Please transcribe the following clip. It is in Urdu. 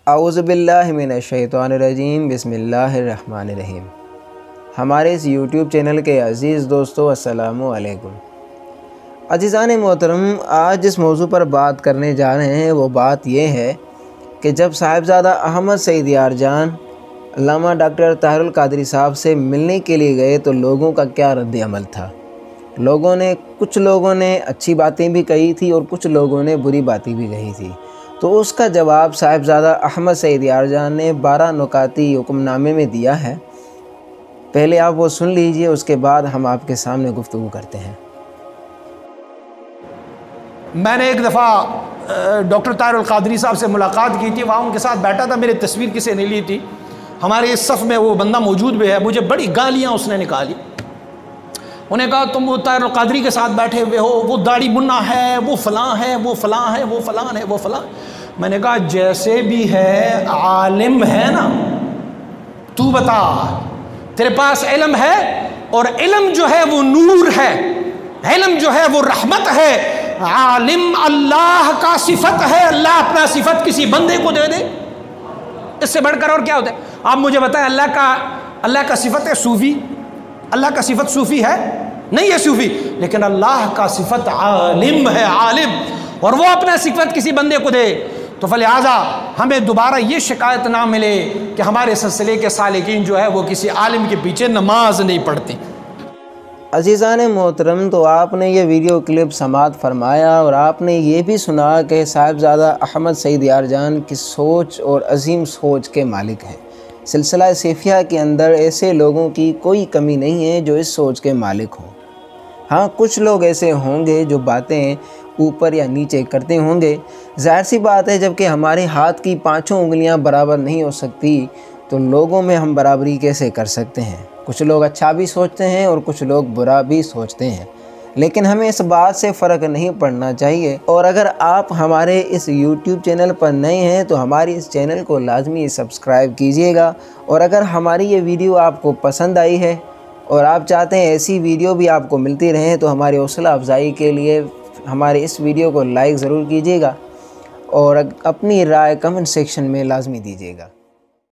اعوذ باللہ من الشیطان الرجیم، بسم اللہ الرحمن الرحیم۔ ہمارے اس یوٹیوب چینل کے عزیز دوستو، السلام علیکم۔ عزیزان محترم، آج جس موضوع پر بات کرنے جا رہے ہیں وہ بات یہ ہے کہ جب صاحبزادہ احمد سعید یارجان علامہ ڈاکٹر طاہر القادری صاحب سے ملنے کے لیے گئے تو لوگوں کا کیا رد عمل تھا۔ کچھ لوگوں نے اچھی باتیں بھی کہی تھی اور کچھ لوگوں نے بری باتیں بھی کہی تھی، تو اس کا جواب صاحبزادہ احمد سعید یارجان نے 12 نکاتی حکم نامے میں دیا ہے۔ پہلے آپ وہ سن لیجئے، اس کے بعد ہم آپ کے سامنے گفتگو کرتے ہیں۔ میں نے ایک دفعہ ڈاکٹر طاہر القادری صاحب سے ملاقات کی تھی، وہاں ان کے ساتھ بیٹھا تھا، میری تصویر کسی نے لی تھی، ہمارے اس صف میں وہ بندہ موجود بھی ہے، مجھے بڑی گالیاں اس نے نکالی۔ انہیں کہا تم وہ طاہر القادری کے ساتھ بیٹھے ہوئے ہو، وہ داڑھی منا ہے، وہ فلاں ہے، وہ فلاں ہے، وہ فلاں ہے، وہ فلاں۔ میں نے کہا جیسے بھی ہے عالم ہے نا، تو بتا تیرے پاس علم ہے، اور علم جو ہے وہ نور ہے، علم جو ہے وہ رحمت ہے، عالم اللہ کا صفت ہے، اللہ اپنا صفت کسی بندے کو دے دے، اس سے بڑھ کر اور کیا ہوتا ہے؟ آپ مجھے بتائیں، اللہ کا صفت ہے صوفی؟ اللہ کا صفت صوفی ہے؟ نہیں ہے صوفی، لیکن اللہ کا صفت عالم ہے، عالم، اور وہ اپنا صفت کسی بندے کو دے، تو فلہذا ہمیں دوبارہ یہ شکایت نہ ملے کہ ہمارے سلسلے کے سالکین جو ہے وہ کسی عالم کے پیچھے نماز نہیں پڑھتے۔ عزیزان محترم، تو آپ نے یہ ویڈیو کلپ سماعت فرمایا اور آپ نے یہ بھی سنا کہ صاحبزادہ احمد سعید یارجان کی سوچ اور عظیم سوچ کے مالک ہیں۔ سلسلہ سیفیہ کے اندر ایسے لوگوں کی کوئی کمی نہیں ہے جو اس سوچ کے مالک ہوں۔ ہاں، کچھ لوگ ایسے ہوں گے جو باتیں اوپر یا نیچے کرتے ہوں گے، ظاہر سی بات ہے، جب کہ ہمارے ہاتھ کی 5 انگلیاں برابر نہیں ہو سکتی تو لوگوں میں ہم برابری کیسے کر سکتے ہیں؟ کچھ لوگ اچھا بھی سوچتے ہیں اور کچھ لوگ برا بھی سوچتے ہیں، لیکن ہمیں اس بات سے فرق نہیں پڑنا چاہیے۔ اور اگر آپ ہمارے اس یوٹیوب چینل پر نئے ہیں تو ہماری اس چینل کو لازمی سبسکرائب کیجئے گا، اور اگر ہماری یہ ویڈیو آپ کو پسند آئی ہے اور آپ چاہتے ہیں ایسی ویڈیو بھی آپ کو ملتی رہیں تو ہماری حوصلہ افزائی کے لیے ہمارے اس ویڈیو کو لائک ضرور کیجئے گا اور اپنی رائے کمنٹ سیکشن میں لازمی دیجئے گا۔